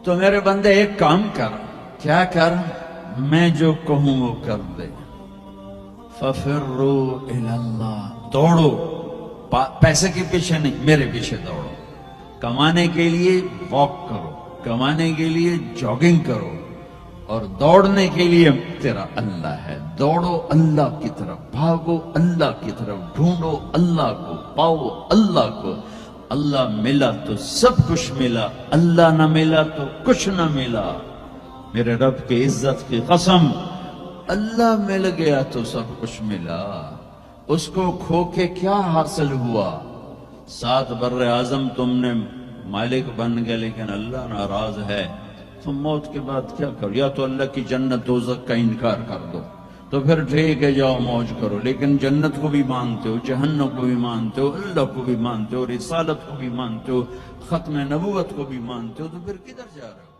تو میرے بندے ایک کام کر، کیا کر؟ میں جو کہوں وہ کر دے. فَفِرُّوا إِلَى اللَّهِ، دوڑو، پیسے کے پیچھے نہیں، میرے پیچھے دوڑو. کمانے کے لیے واک کرو، کمانے کے لیے جاگنگ کرو، اور دوڑنے کے لیے تیرا اللہ ہے. دوڑو اللہ کی طرف، بھاگو اللہ کی طرف، ڈھونڈو اللہ کو، پاؤ اللہ کو. اللہ ملا تو سب کچھ ملا، اللہ نہ ملا تو کچھ نہ ملا. میرے رب کی عزت کی قسم، اللہ مل گیا تو سب کچھ ملا. اس کو کھو کے کیا حاصل ہوا؟ 7 بر اعظم تم نے مالک بن گئے، لیکن اللہ ناراض ہے. تم موت کے بعد کیا کرو؟ یا تو اللہ کی جنت دوزخ کا انکار کر دو، تو پھر ٹھیک ہے جاؤ موج کرو، لیکن جنت کو بھی مانتے ہو، جہنم کو بھی مانتے ہو، اللہ کو بھی مانتے ہو، رسالت کو بھی مانتے ہو، ختم نبوت کو بھی مانتے ہو، تو پھر کدھر جا رہے ہو؟